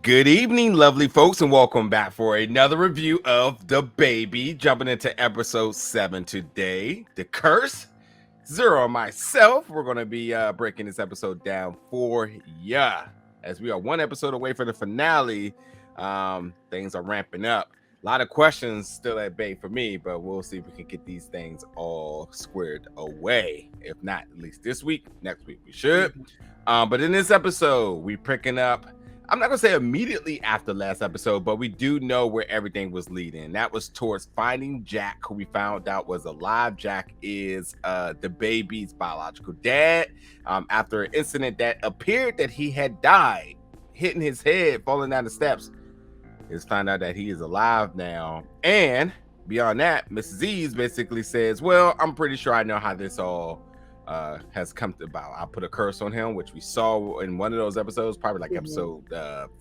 Good evening, lovely folks, and welcome back for another review of The Baby. Jumping into episode 7 today. The Curse. Zero and myself. We're going to be breaking this episode down for ya. As we are one episode away from the finale, things are ramping up. A lot of questions still at bay for me, but we'll see if we can get these things all squared away. If not, at least this week, next week we should. But in this episode, we're picking up, I'm not going to say immediately after last episode, but we do know where everything was leading. That was towards finding Jack, who we found out was alive. Jack is the baby's biological dad. After an incident that appeared that he had died, hitting his head, falling down the steps, it's found out that he is alive now. And beyond that, Mrs. Eaves basically says, well, I'm pretty sure I know how this all has come about. I put a curse on him, which we saw in one of those episodes, probably like episode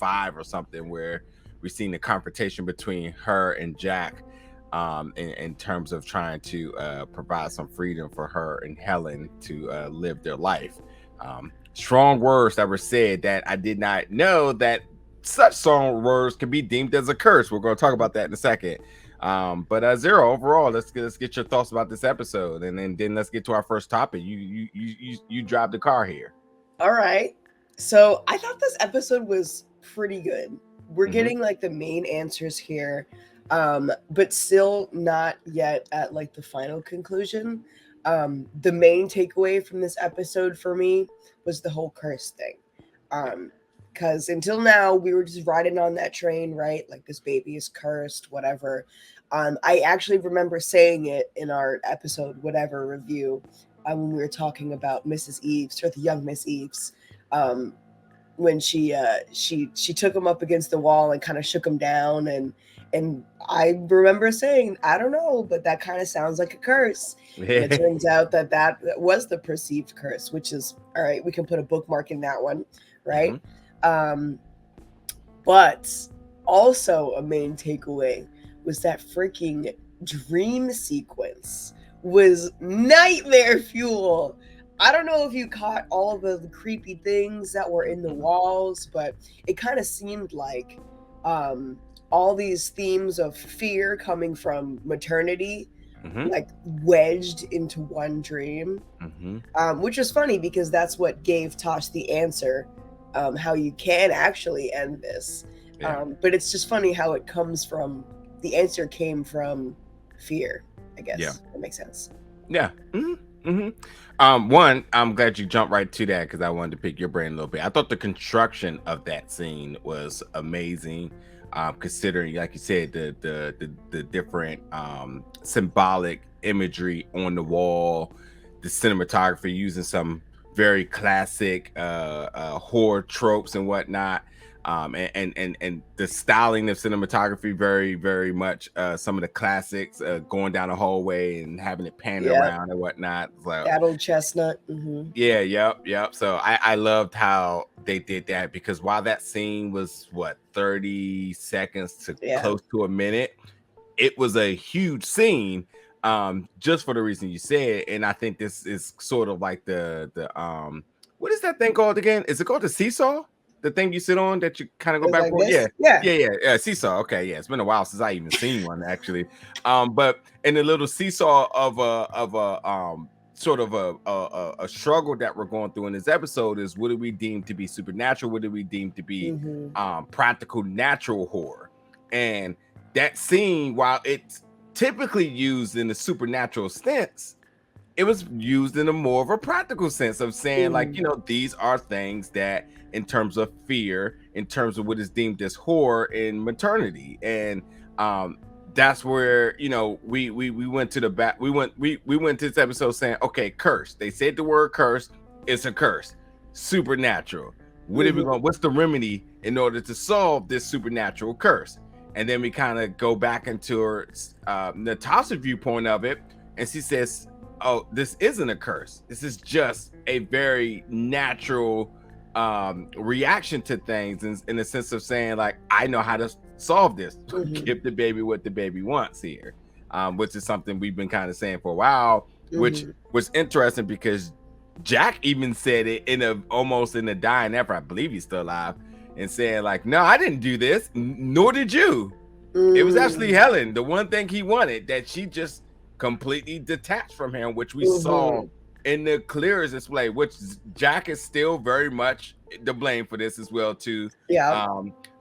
5 or something, where we've seen the confrontation between her and Jack in terms of trying to provide some freedom for her and Helen to live their life. Strong words that were said that I did not know that such strong words can be deemed as a curse. We're going to talk about that in a second. But Zero, overall, let's get your thoughts about this episode, and then let's get to our first topic. You drive the car here. All right. So I thought this episode was pretty good. We're getting like the main answers here, but still not yet at like the final conclusion. The main takeaway from this episode for me was the whole curse thing. Because until now, we were just riding on that train, right? Like, this baby is cursed, whatever. I actually remember saying it in our episode, whatever review, when we were talking about Mrs. Eaves, or the young Miss Eaves, when she took him up against the wall and kind of shook him down. And I remember saying, I don't know, but that kind of sounds like a curse. And it turns out that was the perceived curse, which is, all right, we can put a bookmark in that one, right? But also a main takeaway was that freaking dream sequence was nightmare fuel. I don't know if you caught all of the creepy things that were in the walls, but it kind of seemed like all these themes of fear coming from maternity, like wedged into one dream, which is funny because that's what gave Tosh the answer. How you can actually end this. But it's just funny how it comes from, the answer came from fear, I guess. Yeah. That makes sense. Yeah. One, I'm glad you jumped right to that because I wanted to pick your brain a little bit. I thought the construction of that scene was amazing, considering, like you said, the different symbolic imagery on the wall, the cinematography using some very classic horror tropes and whatnot, and the styling of cinematography very, very much some of the classics, going down the hallway and having it pan around and whatnot. So, that old chestnut. Yep. So I loved how they did that, because while that scene was 30 seconds to close to a minute, it was a huge scene. Just for the reason you said, and I think this is sort of like the what is that thing called again? Is it called the Seesaw? The thing you sit on that you kind of go back and forth? Yeah, Seesaw. Okay, yeah, it's been a while since I even seen one actually. But in the little seesaw of a sort of a struggle that we're going through in this episode is, what do we deem to be supernatural? What do we deem to be practical natural horror? And that scene, while it's typically used in the supernatural sense, it was used in a more of a practical sense of saying, like, these are things that, in terms of fear, in terms of what is deemed as horror in maternity, and that's where we went to the back. We went to this episode saying, okay, curse. They said the word curse. It's a curse. Supernatural. What are we going? What's the remedy in order to solve this supernatural curse? And then we kind of go back into her Natasha's viewpoint of it, and she says, oh, this isn't a curse. This is just a very natural reaction to things, in the sense of saying, like, I know how to solve this. Give the baby what the baby wants here, which is something we've been kind of saying for a while, which was interesting because Jack even said it almost in a dying effort. I believe he's still alive. and saying like, no, I didn't do this, nor did you. It was actually Mm. Helen, the one thing he wanted, that she just completely detached from him, which we saw in the clearest display, which Jack is still very much the blame for this as well too. Yeah.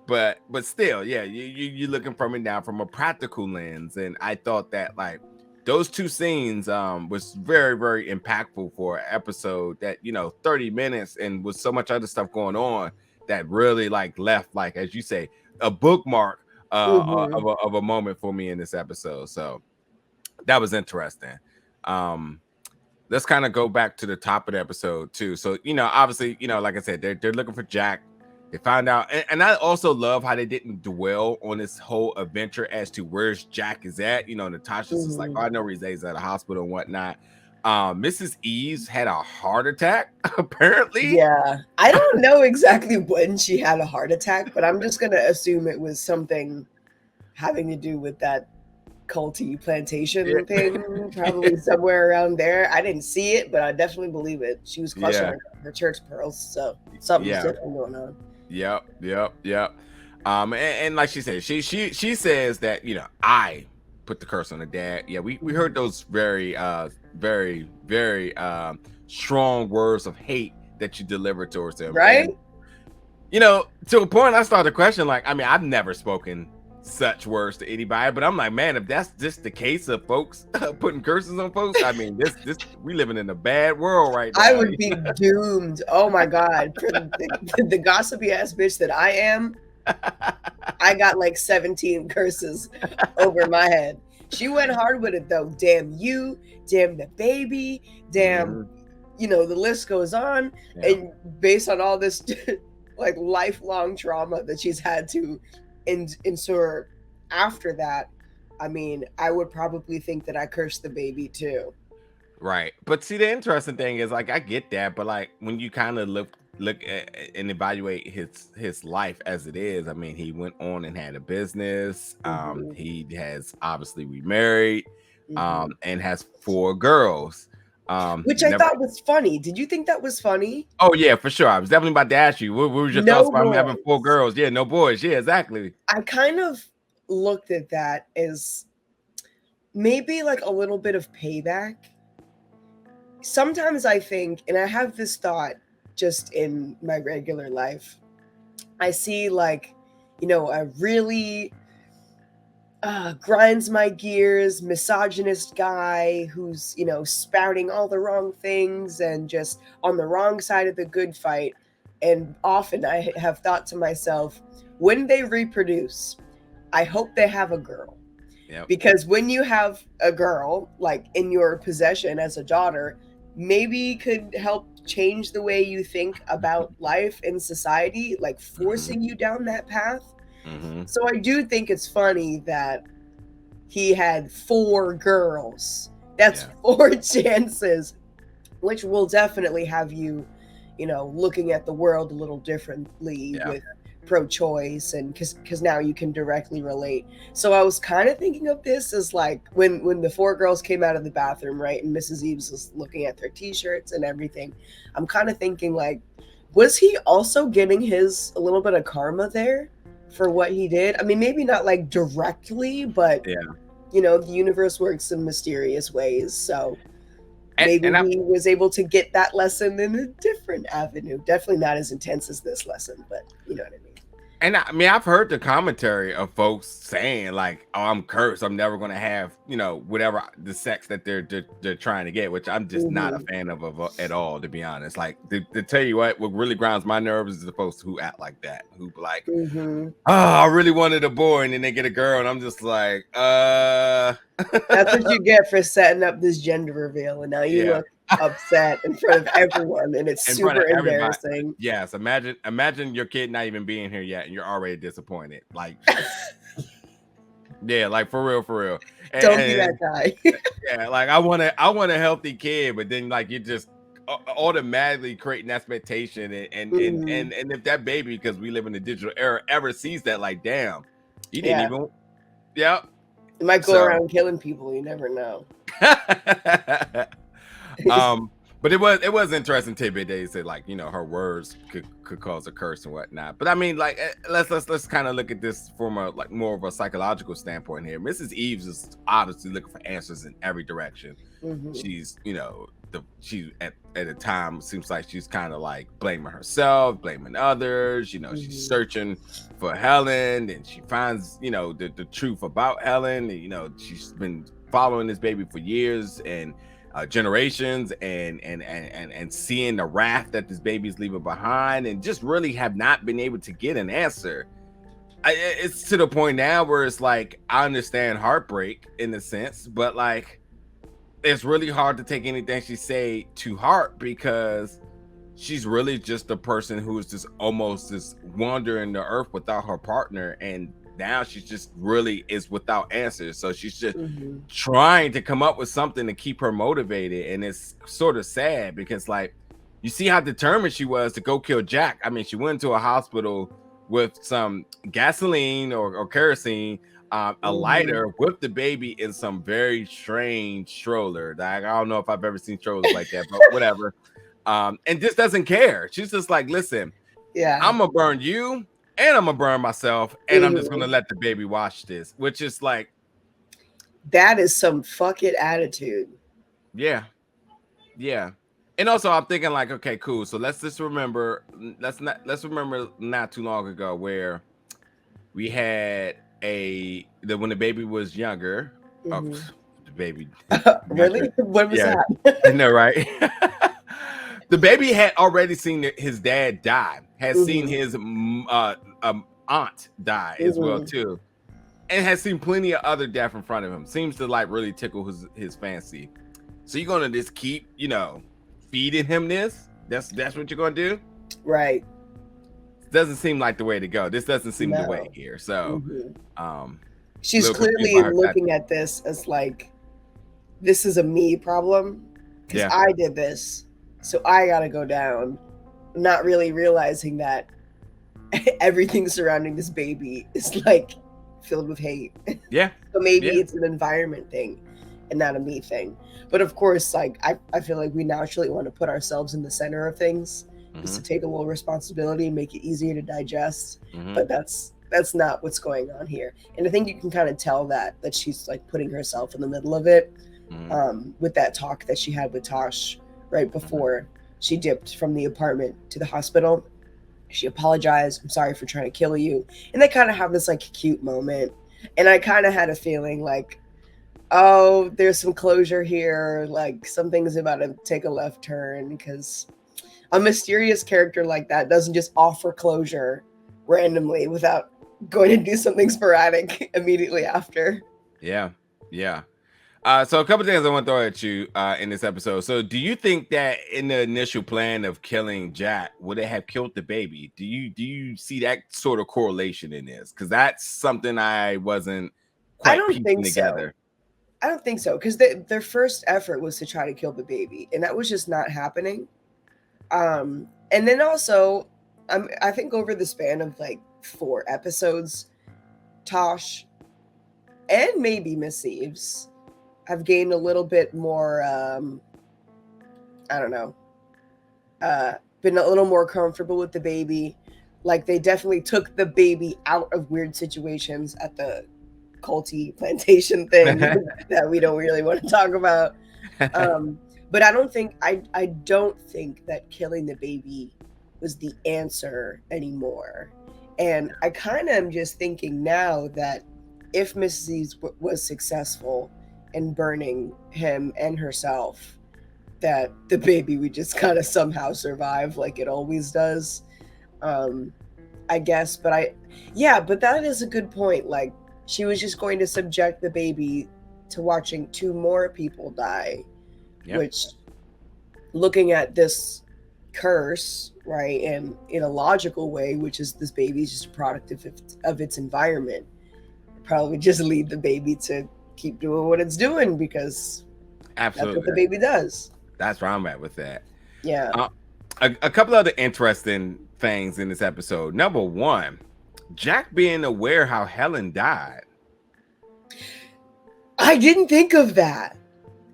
But still, yeah, you're looking from it now from a practical lens, and I thought that like those two scenes was very, very impactful for an episode that, 30 minutes and with so much other stuff going on that really like left, like as you say, a bookmark of a moment for me in this episode. So that was interesting. Let's kind of go back to the top of the episode too. So, obviously, like I said, they're looking for Jack. They found out, and I also love how they didn't dwell on this whole adventure as to where's Jack is at. Natasha's just like, oh, I know he's at a hospital and whatnot. Mrs. Eaves had a heart attack, apparently. Yeah. I don't know exactly when she had a heart attack, but I'm just gonna assume it was something having to do with that culty plantation thing, probably somewhere around there. I didn't see it, but I definitely believe it. She was clutching her church pearls, so something's definitely going on. Yep. And like she said, she says that I put the curse on her dad. Yeah, we heard those very very strong words of hate that you delivered towards him, right? And, to a point, I started to question, like, I mean, I've never spoken such words to anybody, but I'm like, man, if that's just the case of folks putting curses on folks, I mean, this we living in a bad world right now. I would be doomed. Oh my god, for the gossipy ass bitch that I am, I got like 17 curses over my head. She went hard with it though. Damn you, damn the baby, damn, the list goes on. And based on all this like lifelong trauma that she's had to endure after that, I mean, I would probably think that I cursed the baby too. Right. But see, the interesting thing is, like, I get that, but like when you kind of look at and evaluate his life as it is, I mean, he went on and had a business. He has obviously remarried, and has 4 girls. Which I thought was funny. Did you think that was funny? Oh yeah, for sure. I was definitely about to ask you, what was your thoughts about him having 4 girls? Yeah, no boys. Yeah, exactly. I kind of looked at that as maybe like a little bit of payback. Sometimes I think, and I have this thought just in my regular life, I see like, a really grinds my gears, misogynist guy who's, spouting all the wrong things and just on the wrong side of the good fight. And often I have thought to myself, when they reproduce, I hope they have a girl. Yep. Because when you have a girl like in your possession as a daughter, maybe could help change the way you think about life in society, like forcing you down that path. So I do think it's funny that he had 4 girls. That's 4 chances, which will definitely have you, looking at the world a little differently with pro-choice, and because now you can directly relate. So I was kind of thinking of this as like when the 4 girls came out of the bathroom, right, and Mrs. Eaves was looking at their t-shirts and everything. I'm kind of thinking like, was he also getting a little bit of karma there for what he did? I mean, maybe not like directly, but the universe works in mysterious ways. So maybe he was able to get that lesson in a different avenue. Definitely not as intense as this lesson, but you know what I mean. And I mean, I've heard the commentary of folks saying like, "Oh, I'm cursed. I'm never going to have, whatever the sex that they're trying to get," which I'm just not a fan of at all, to be honest. Like, to tell you what really grinds my nerves is the folks who act like that, who like, "Oh, I really wanted a boy," and then they get a girl, and I'm just like, That's what you get for setting up this gender reveal, and now you look upset in front of everyone, and it's super embarrassing. Yes, imagine your kid not even being here yet and you're already disappointed. Like like for real. Don't be that guy. Like I want a healthy kid, but then like you just automatically create an expectation, and if that baby, because we live in the digital era, ever sees that, like, damn, you didn't even it might go around killing people, you never know. But it was interesting tidbit. They said like, you know, her words could cause a curse and whatnot. But I mean, like, let's kind of look at this from a like more of a psychological standpoint here. Mrs. Eaves is obviously looking for answers in every direction. Mm-hmm. She's, you know, she at a time seems like she's kind of like blaming herself, blaming others. You know, she's searching for Helen, and she finds, you know, the truth about Helen. And, you know, she's been following this baby for years and generations, and seeing the wrath that this baby's leaving behind, and just really have not been able to get an answer. It's to the point now where it's like, I understand heartbreak in a sense, but like, it's really hard to take anything she say to heart, because she's really just a person who is just almost just wandering the earth without her partner, and now she's just really is without answers. So she's just trying to come up with something to keep her motivated, and it's sort of sad because like, you see how determined she was to go kill Jack. I mean, she went to a hospital with some gasoline or kerosene, a lighter, with the baby in some very strange stroller. Like, I don't know if I've ever seen strollers like that, but whatever. And just doesn't care. She's just like, listen, I'm gonna burn you and I'm gonna burn myself, and I'm just gonna let the baby watch this, which is like, that is some fuck it attitude. Yeah. And also I'm thinking like, okay, cool. So let's remember not too long ago where we had when the baby was younger. The baby really? What was that? I know, right? The baby had already seen his dad die, had seen his aunt die as well too, and has seen plenty of other death in front of him. Seems to like really tickle his fancy. So you're gonna just keep, you know, feeding him this? That's what you're gonna do? Right. Doesn't seem like the way to go. This doesn't seem the way here. So she's clearly looking at this as like, this is a me problem, because I did this, so I gotta go down, not really realizing that everything surrounding this baby is like filled with hate. Yeah. So maybe it's an environment thing and not a me thing. But of course, like, I feel like we naturally want to put ourselves in the center of things, just to take a little responsibility and make it easier to digest. But that's not what's going on here. And I think you can kind of tell that she's like putting herself in the middle of it, with that talk that she had with Tosh right before she dipped from the apartment to the hospital. She apologized. I'm sorry for trying to kill you. And they kind of have this like cute moment. And I kind of had a feeling like, oh, there's some closure here. Like, something's about to take a left turn, because a mysterious character like that doesn't just offer closure randomly without going to do something sporadic immediately after. Yeah. So a couple things I want to throw at you in this episode. So do you think that in the initial plan of killing Jack, would it have killed the baby? Do you see that sort of correlation in this? Because that's something I wasn't quite piecing together. I don't think so, because their first effort was to try to kill the baby, and that was just not happening. And then also, I think over the span of like 4 episodes, Tosh and maybe Miss Eaves have gained a little bit more, I don't know, been a little more comfortable with the baby. Like, they definitely took the baby out of weird situations at the culty plantation thing that we don't really want to talk about. But I don't think that killing the baby was the answer anymore. And I kind of am just thinking now that if Mrs. Eaves was successful in burning him and herself, that the baby would just kind of somehow survive like it always does. I guess, but that is a good point. Like, she was just going to subject the baby to watching 2 more people die, which, looking at this curse, right, and in a logical way, which is this baby is just a product of its environment, probably just lead the baby to keep doing what it's doing, because that's what the baby does. That's where I'm at with that. Yeah. A couple other interesting things in this episode. Number 1, Jack being aware how Helen died. I didn't think of that.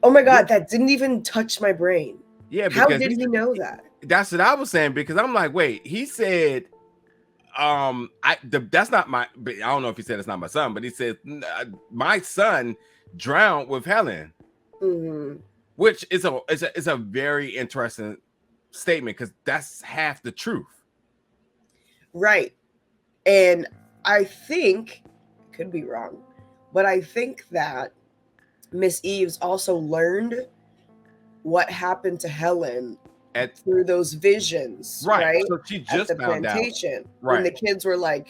Oh my God, that didn't even touch my brain. Yeah, How because did he know that? that's what I was saying, because I'm like, wait, he said, that's not my, I don't know if he said it's not my son, but he said my son drowned with Helen, which is a very interesting statement, because that's half the truth. Right. And I think, could be wrong, but I think that Miss Eaves also learned what happened to Helen through those visions, right? So she At just the found out, plantation, when the kids were like,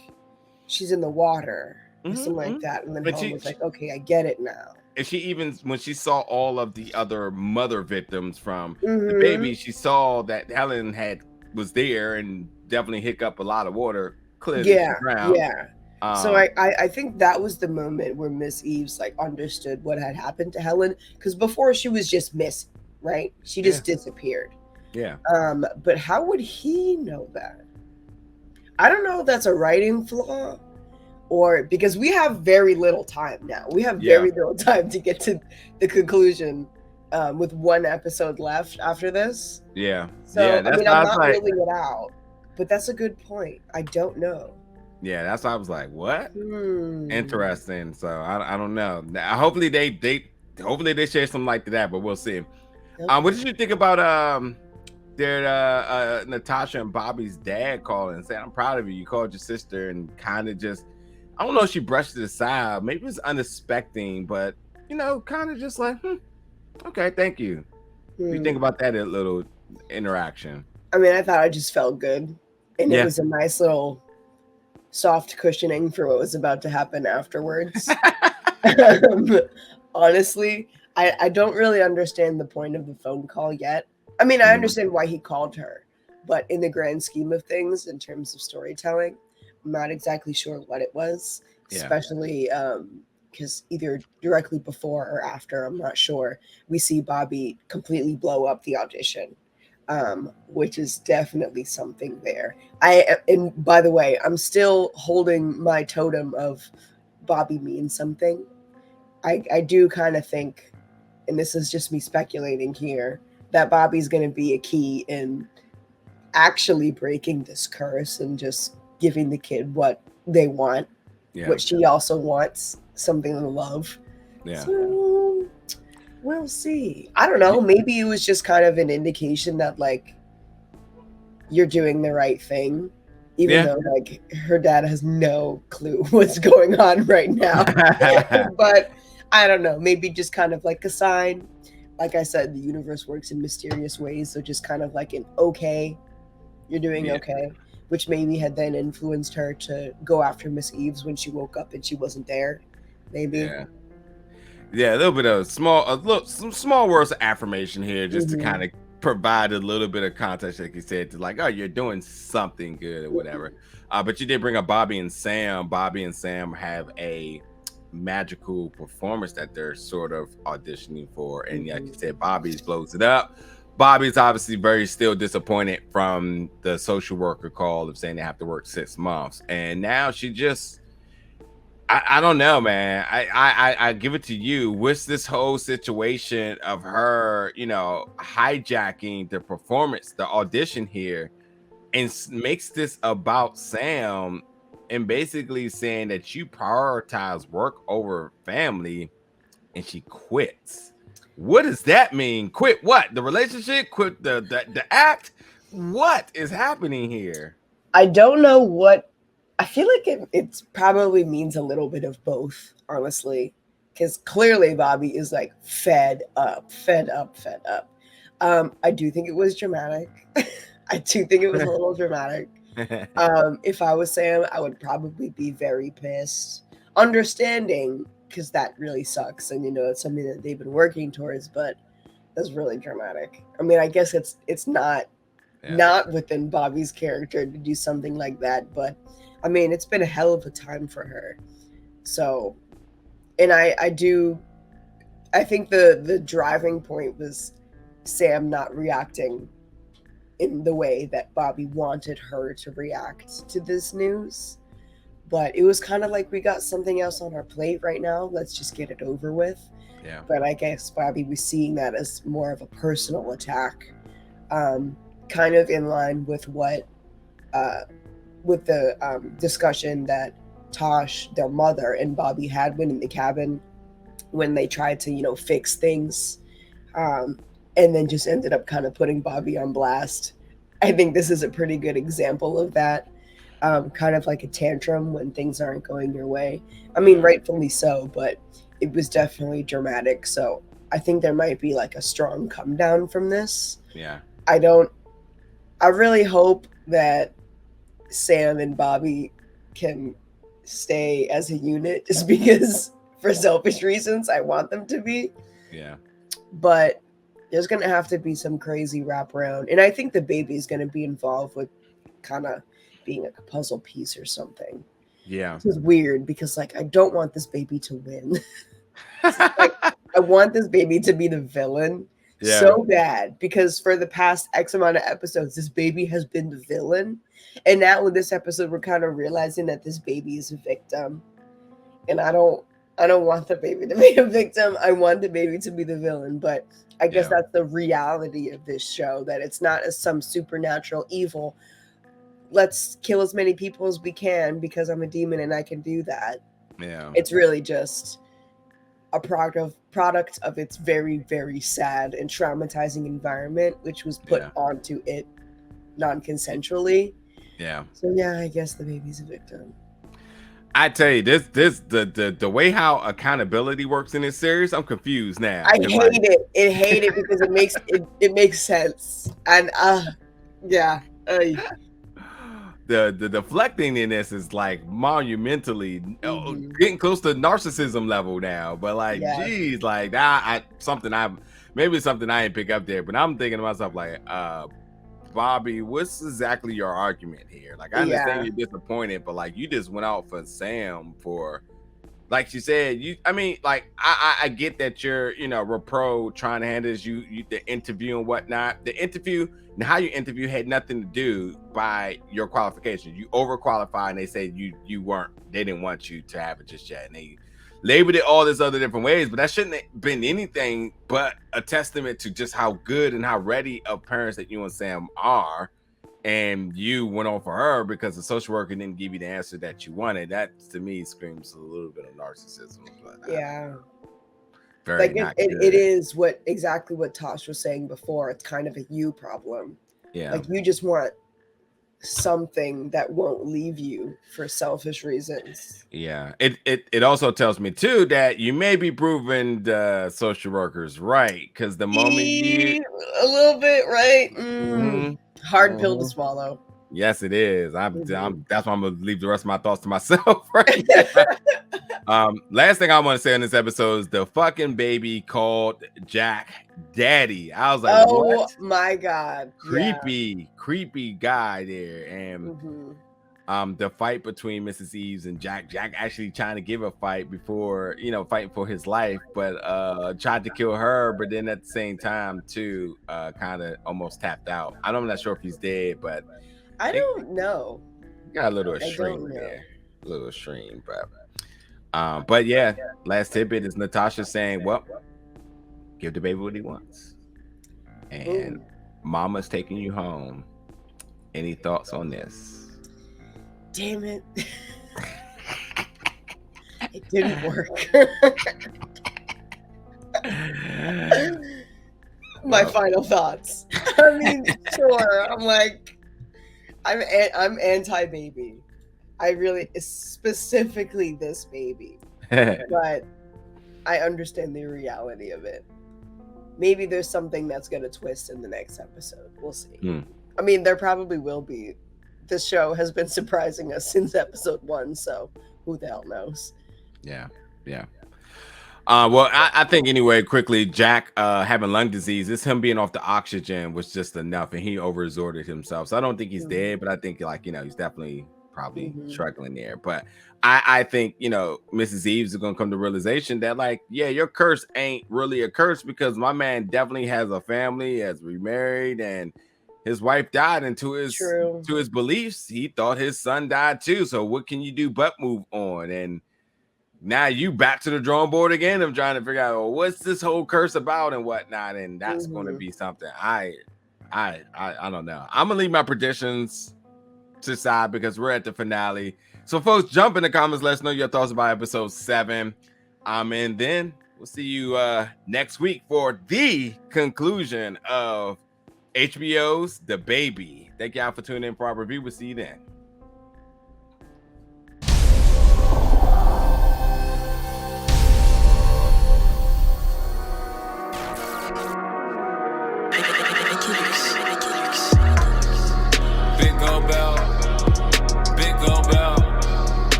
she's in the water, or something like that. And then Helen was like, okay, I get it now. And she, even when she saw all of the other mother victims from the baby, she saw that Helen was there and definitely hiccup a lot of water. Clearly, she drowned. So I think that was the moment where Miss Eaves like understood what had happened to Helen, because before she was just missing, right? She just disappeared. Yeah. But how would he know that? I don't know if that's a writing flaw, or because we have very little time now. We have very little time to get to the conclusion, with one episode left after this. Yeah. So I mean, I'm not ruling it out, but that's a good point. I don't know. Yeah, that's why I was like, what? Interesting. So I don't know. Now, hopefully they share some light to that, but we'll see. Okay. What did you think about their Natasha and Bobby's dad calling and saying, I'm proud of you. You called your sister, and kind of just, I don't know if she brushed it aside. Maybe it was unexpected, but kind of just like, okay, thank you. What do you think about that little interaction? I mean, I thought I just felt good, and it was a nice little soft cushioning for what was about to happen afterwards. Honestly, I don't really understand the point of the phone call yet. I mean, I understand why he called her, but in the grand scheme of things, in terms of storytelling, I'm not exactly sure what it was, especially because either directly before or after, I'm not sure, we see Bobbi completely blow up the audition. Which is definitely something there. And by the way, I'm still holding my totem of Bobbi means something. I do kind of think, and this is just me speculating here, that Bobbi's going to be a key in actually breaking this curse and just giving the kid what they want, what she also wants, something to love. So, we'll see. I don't know. Maybe it was just kind of an indication that like you're doing the right thing, even though like her dad has no clue what's going on right now. But I don't know. Maybe just kind of like a sign. Like I said, the universe works in mysterious ways. So just kind of like an okay, you're doing okay, which maybe had then influenced her to go after Miss Eaves when she woke up and she wasn't there. Maybe. Yeah, a little bit of some small words of affirmation here, just to kind of provide a little bit of context, like you said, to like, oh, you're doing something good or whatever. But you did bring up Bobbi and Sam. Bobbi and Sam have a magical performance that they're sort of auditioning for, and like you said, Bobbi's blows it up. Bobbi's obviously very still disappointed from the social worker call of saying they have to work 6 months, and now she just, I don't know, man. I give it to you. What's this whole situation of her, hijacking the performance, the audition here, and makes this about Sam, and basically saying that you prioritize work over family, and she quits. What does that mean? Quit what? The relationship? Quit the act? What is happening here? I don't know what. I feel like it probably means a little bit of both, honestly, because clearly Bobbi is like fed up. I do think it was dramatic. I do think it was a little dramatic. If I was Sam, I would probably be very pissed. Understanding, because that really sucks, and it's something that they've been working towards, but that's really dramatic. I mean, I guess it's not within Bobbi's character to do something like that, but I mean, it's been a hell of a time for her. So, and I think the driving point was Sam not reacting in the way that Bobbi wanted her to react to this news. But it was kind of like, we got something else on our plate right now. Let's just get it over with. Yeah. But I guess Bobbi was seeing that as more of a personal attack kind of in line with what with the discussion that Tosh, their mother, and Bobbi had when in the cabin when they tried to, fix things, and then just ended up kind of putting Bobbi on blast. I think this is a pretty good example of that. Kind of like a tantrum when things aren't going your way. I mean, rightfully so, but it was definitely dramatic. So I think there might be like a strong come down from this. Yeah. I really hope that Sam and Bobbi can stay as a unit just because for selfish reasons I want them to be. Yeah. But there's going to have to be some crazy wraparound. And I think the baby is going to be involved with kind of being like a puzzle piece or something. Yeah. This is weird because like I don't want this baby to win. Like, I want this baby to be the villain so bad because for the past X amount of episodes, this baby has been the villain. And now with this episode, we're kind of realizing that this baby is a victim. And I don't want the baby to be a victim. I want the baby to be the villain. But I guess that's the reality of this show, that it's not as some supernatural evil. Let's kill as many people as we can because I'm a demon and I can do that. Yeah. It's really just a product of its very, very sad and traumatizing environment, which was put onto it non-consensually. Yeah. So yeah, I guess the baby's a victim. I tell you, this the way how accountability works in this series, I'm confused now. I hate it. I hate it because it makes sense. And the deflecting in this is like monumentally getting close to narcissism level now. But like, geez, like maybe something I didn't pick up there. But I'm thinking to myself like, Bobbi, what's exactly your argument here? Like, I understand you're disappointed, but like, you just went out for Sam for, like she said, I get that you're, repro trying to handle this, you the interview and whatnot. The interview and how you interview had nothing to do by your qualifications. You overqualified, and they said they didn't want you to have it just yet, and they labeled it all this other different ways, but that shouldn't have been anything but a testament to just how good and how ready of parents that you and Sam are. And you went on for her because the social worker didn't give you the answer that you wanted. That to me screams a little bit of narcissism. But, very like it is exactly what Tosh was saying before. It's kind of a you problem. Yeah, like you just want something that won't leave you for selfish reasons. Yeah, it also tells me too that you may be proving the social workers right, because the moment you a little bit right. Hard pill to swallow. Yes, it is. That's why I'm gonna leave the rest of my thoughts to myself right now. Last thing I want to say on this episode is the fucking baby called Jack Daddy. I was like, what? My God. Creepy guy there. And the fight between Mrs. Eaves and Jack actually trying to give a fight before, fighting for his life, but tried to kill her, but then at the same time too, kind of almost tapped out. I'm not sure if he's dead, but I don't know. Got a little extreme there. A little extreme, but yeah, last tidbit is Natasha saying, well, give the baby what he wants. And Mama's taking you home. Any thoughts on this? Damn it. It didn't work. My final thoughts. I mean, sure. I'm like, I'm anti-baby. I really, specifically this baby. But I understand the reality of it. Maybe there's something that's going to twist in the next episode. We'll see. I mean, there probably will be. This show has been surprising us since episode 1, so who the hell knows? Yeah. Well, I think anyway, quickly, Jack having lung disease, it's him being off the oxygen was just enough, and he overexerted himself. So I don't think he's dead, but I think he's definitely probably struggling there. But I think Mrs. Eaves is gonna come to realization that your curse ain't really a curse, because my man definitely has a family, has remarried, and his wife died, and to his beliefs, he thought his son died too. So what can you do but move on? And now you back to the drawing board again of trying to figure out, what's this whole curse about and whatnot. And that's going to be something I don't know. I'm gonna leave my predictions to the side because we're at the finale. So, folks, jump in the comments. Let us know your thoughts about episode 7. And then we'll see you next week for the conclusion of HBO's The Baby. Thank y'all for tuning in for our review. We'll see you then.